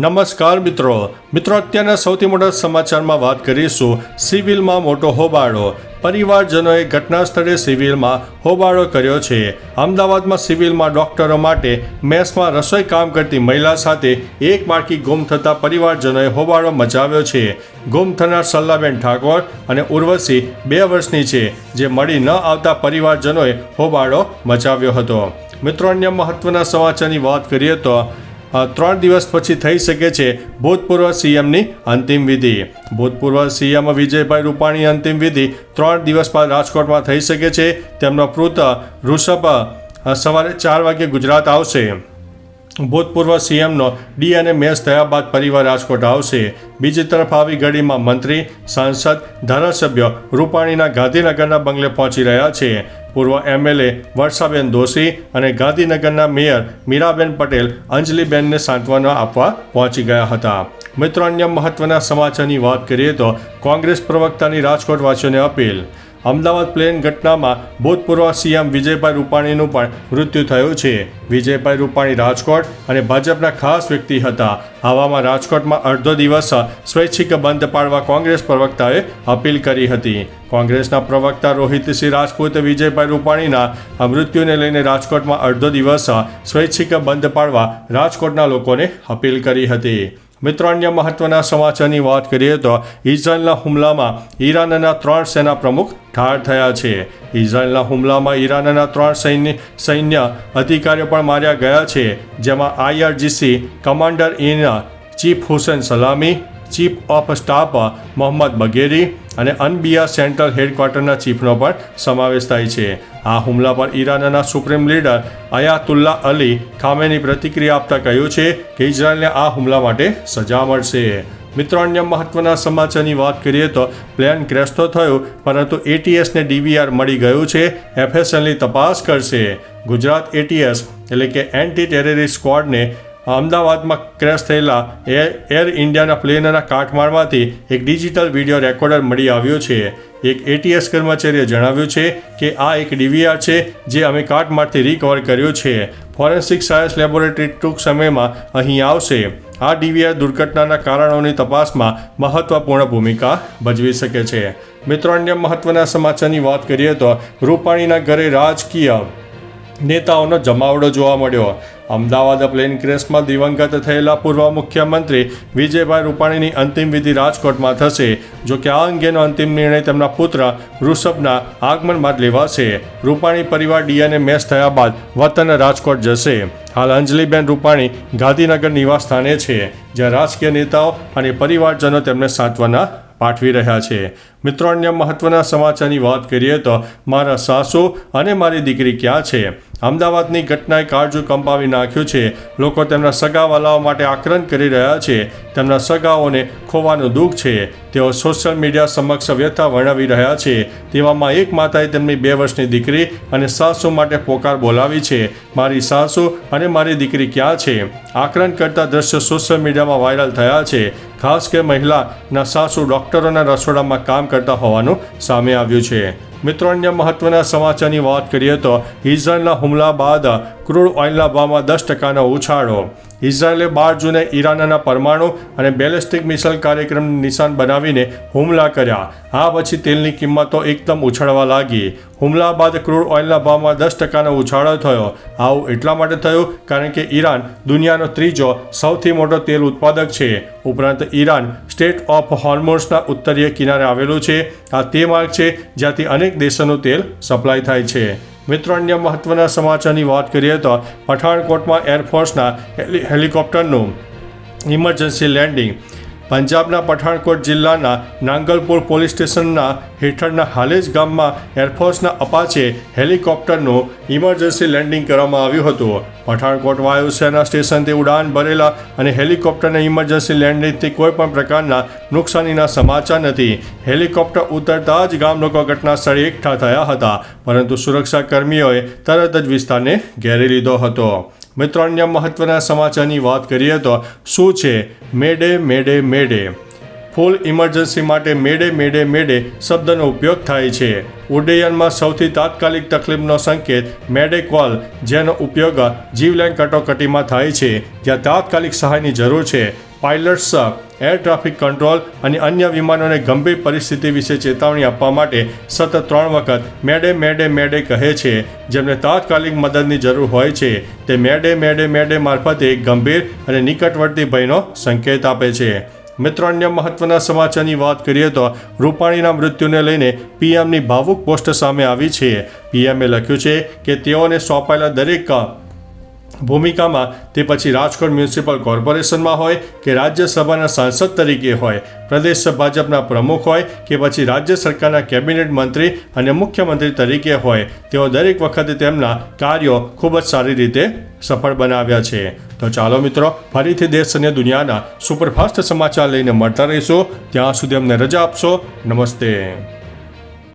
નમસ્કાર મિત્રો અત્યારના સૌથી મોટા સમાચારમાં વાત કરીશું સિવિલમાં મોટો હોબાળો. પરિવારજનોએ ઘટના સ્થળે સિવિલમાં હોબાળો કર્યો છે. અમદાવાદમાં સિવિલમાં ડોક્ટરો માટે મેસમાં રસોઈ કામ કરતી મહિલા સાથે એક બાળકી ગુમ થતાં પરિવારજનોએ હોબાળો મચાવ્યો છે. ગુમ થનાર સલ્લાબેન ઠાકોર અને ઉર્વશી 2 વર્ષની છે, જે મળી ન આવતા પરિવારજનોએ હોબાળો મચાવ્યો હતો. મિત્રો, અન્ય મહત્વના સમાચારની વાત કરીએ તો 3 દિવસ પછી થઈ શકે છે ભૂતપૂર્વ સીએમની અંતિમ વિધિ. ભૂતપૂર્વ સીએમ વિજયભાઈ રૂપાણીની અંતિમ વિધિ 3 દિવસ બાદ રાજકોટમાં થઈ શકે છે. તેમનો પુત્ર ઋષભ સવારે 4 વાગે ગુજરાત આવશે. ભૂતપૂર્વ સીએમનો ડીએનએ મેચ થયા બાદ પરિવાર રાજકોટ આવશે. બીજી તરફ આવી ઘડીમાં મંત્રી, સાંસદ, ધારાસભ્યો રૂપાણીના ગાંધીનગરના બંગલે પહોંચી રહ્યા છે. પૂર્વ એમએલએ વર્ષાબેન દોશી અને ગાંધીનગરના મેયર મીરાબેન પટેલ અંજલિબેનને સાંત્વના આપવા પહોંચી ગયા હતા. મિત્રો, અન્ય મહત્વના સમાચારની વાત કરીએ તો કોંગ્રેસ પ્રવક્તાની રાજકોટવાસીઓને અપીલ. અમદાવાદ પ્લેન ઘટનામાં ભૂતપૂર્વ સીએમ વિજયભાઈ રૂપાણીનું પણ મૃત્યુ થયું છે. વિજયભાઈ રૂપાણી રાજકોટ અને ભાજપના ખાસ વ્યક્તિ હતા. આવામાં રાજકોટમાં અડધો દિવસ સ્વૈચ્છિક બંધ પાડવા કોંગ્રેસ પ્રવક્તાએ અપીલ કરી હતી. કોંગ્રેસના પ્રવક્તા રોહિતસિંહ રાજપૂતે વિજયભાઈ રૂપાણીના મૃત્યુને લઈને રાજકોટમાં અડધો દિવસ સ્વૈચ્છિક બંધ પાડવા રાજકોટના લોકોને અપીલ કરી હતી. મિત્રો, અન્ય મહત્વના સમાચારની વાત કરીએ તો ઇઝરાયલના હુમલામાં ઈરાનના 3 સેના પ્રમુખ ઠાર થયા છે. ઇઝરાયલના હુમલામાં ઈરાનના 3 સૈન્ય અધિકારીઓ પણ માર્યા ગયા છે, જેમાં IRGC commander in chief Hossein Salami, chief of staff Mohammad Bagheri અને અનબિયા સેન્ટ્રલ હેડક્વાર્ટરના ચીફનો પણ સમાવેશ થાય છે. આ હુમલા પર ઈરાનના સુપ્રીમ લીડર અયાતુલ્લા અલી ખામેની પ્રતિક્રિયા આપતા કહ્યું છે કે ઇઝરાયલને આ હુમલા માટે સજા મળશે. મિત્રો, અન્ય મહત્વના સમાચારની વાત કરીએ તો પ્લેન ક્રેશ તો થયું, પરંતુ ATSને DVR મળી ગયું છે. FSLની તપાસ કરશે. ગુજરાત ATS એટલે કે એન્ટી ટેરરિસ્ટ સ્ક્વોડને અમદાવાદમાં ક્રેશ થયેલા એર ઇન્ડિયાના પ્લેનના કાટમાળમાંથી એક ડિજિટલ વિડીયો રેકોર્ડર મળી આવ્યું છે. એક ATS કર્મચારીએ જણાવ્યું છે કે આ એક DVR છે જે અમે કાટમાળથી રિકવર કર્યું છે. ફોરેન્સિક સાયન્સ લેબોરેટરી ટૂંક સમયમાં અહીં આવશે. આ DVR દુર્ઘટનાના કારણોની તપાસમાં મહત્વપૂર્ણ ભૂમિકા ભજવી શકે છે. મિત્રો, અન્ય મહત્વના સમાચારની વાત કરીએ તો રૂપાણીના ઘરે રાજકીય નેતાઓનો જમાવડો જોવા મળ્યો. અમદાવાદ પ્લેન ક્રેશમાં દિવંગત થયેલા પૂર્વ મુખ્યમંત્રી વિજયભાઈ રૂપાણીની અંતિમ વિધિ રાજકોટમાં થશે. જો કે આ અંગેનો અંતિમ નિર્ણય તેમના પુત્ર ઋષભના આગમન બાદ લેવાશે. રૂપાણી પરિવાર ડીએનએ મેચ થયા બાદ વતન રાજકોટ જશે. હાલ અંજલિબેન રૂપાણી ગાંધીનગર નિવાસ સ્થાને છે, જ્યાં રાજકીય નેતાઓ અને પરિવારજનો તેમને સાંત્વના પાઠવી રહ્યા છે. મિત્રો, અન્ય મહત્વના સમાચારની વાત કરીએ તો મારા સાસુ અને મારી દીકરી ક્યાં છે? અમદાવાદની ઘટનાએ કાળજું કંપાવી નાખ્યું છે. લોકો તેમના સગાવાલાઓ માટે આક્રંદ કરી રહ્યા છે. તેમના સગાઓને ખોવાનું દુઃખ છે. તેઓ સોશિયલ મીડિયા સમક્ષ વ્યથા વર્ણવી રહ્યા છે. તેવામાં એક માતાએ તેમની 2 વર્ષની દીકરી અને સાસુ માટે પોકાર બોલાવી છે. મારી સાસુ અને મારી દીકરી ક્યાં છે? આક્રંદ કરતા દ્રશ્યો સોશિયલ મીડિયામાં વાયરલ થયા છે. ખાસ કે મહિલાના સાસુ ડૉક્ટરોના રસોડામાં કામ કરતા હોવાનું સામે આવ્યું છે. મિત્રો, અન્ય મહત્વના સમાચારની વાત કરીએ તો ઇઝરાયલના હુમલા બાદ ક્રૂડ ઓઇલના ભાવમાં 10%નો ઉછાળો. ઇઝરાયલે 12 જૂને ઈરાનના પરમાણુ અને બેલિસ્ટિક મિસાઇલ કાર્યક્રમને નિશાન બનાવીને હુમલા કર્યા. આ પછી તેલની કિંમતો એકદમ ઉછળવા લાગી. હુમલા બાદ ક્રૂડ ઓઇલના ભાવમાં 10%નો ઉછાળો થયો. આવું એટલા માટે થયું કારણ કે ઈરાન દુનિયાનો 3જો સૌથી મોટો તેલ ઉત્પાદક છે. ઉપરાંત ઈરાન સ્ટેટ ઓફ હોર્મુઝના ઉત્તરીય કિનારે આવેલું છે. આ તે માર્ગ છે જ્યાંથી અનેક દેશોનું તેલ સપ્લાય થાય છે. મિત્રો, અન્ય મહત્વના સમાચારની વાત કરીએ તો પઠાણકોટમાં એરફોર્સના હેલિકોપ્ટરનું ઇમરજન્સી લેન્ડિંગ. પંજાબના પઠાણકોટ જિલ્લાના નાંગલપુર પોલીસ સ્ટેશનના હેઠળના હાલેજ ગામમાં એરફોર્સના અપાચે હેલિકોપ્ટરનું ઇમરજન્સી લેન્ડિંગ કરવામાં આવ્યું હતું. પઠાણકોટ વાયુસેના સ્ટેશનથી ઉડાન ભરેલા અને હેલિકોપ્ટરના ઇમરજન્સી લેન્ડિંગથી કોઈપણ પ્રકારના નુકસાનીના સમાચાર નથી. હેલિકોપ્ટર ઉતરતા જ ગામ લોકો ઘટના સ્થળે એકઠા થયા હતા, પરંતુ સુરક્ષા કર્મીઓએ તરત જ વિસ્તારને ઘેરી લીધો હતો. મિત્રો, અન્ય મહત્વના સમાચારની વાત કરીએ તો શું છે મેડે મેડે મેડે? ફૂલ ઇમરજન્સી માટે મેડે મેડે મેડે શબ્દનો ઉપયોગ થાય છે. ઉડ્ડયનમાં સૌથી તાત્કાલિક તકલીફનો સંકેત મેડે કોલ, જેનો ઉપયોગ જીવલેણ કટોકટીમાં થાય છે, જ્યાં તાત્કાલિક સહાયની જરૂર છે. પાયલટ્સ એર ટ્રાફિક કંટ્રોલ અને અન્ય વિમાનોને ગંભીર પરિસ્થિતિ વિશે ચેતવણી આપવા માટે સતત 3 વખત મેડે મેડે મેડે કહે છે. જેમને તાત્કાલિક મદદની જરૂર હોય છે તે મેડે મેડે મેડે મારફતે ગંભીર અને નિકટવર્તી ભયનો સંકેત આપે છે. મિત્રો, અન્ય મહત્વના સમાચારની વાત કરીએ તો રૂપાણીના મૃત્યુને લઈને પીએમની ભાવુક પોસ્ટ સામે આવી છે. પીએમએ લખ્યું છે કે તેઓને સોંપાયેલા દરેક ભૂમિકામાં, તે પછી રાજકોટ મ્યુનિસિપલ કોર્પોરેશનમાં હોય કે રાજ્યસભાના સાંસદ તરીકે હોય, પ્રદેશ ભાજપના પ્રમુખ હોય કે પછી રાજ્ય સરકારના કેબિનેટ મંત્રી અને મુખ્યમંત્રી તરીકે હોય, તેઓ દરેક વખતે તેમના કાર્યો ખૂબ જ સારી રીતે સફળ બનાવ્યા છે. તો ચાલો મિત્રો, ફરીથી દેશ અને દુનિયાના સુપરફાસ્ટ સમાચાર લઈને મળતા રહીશું. ત્યાં સુધી અમને રજા આપશો. નમસ્તે.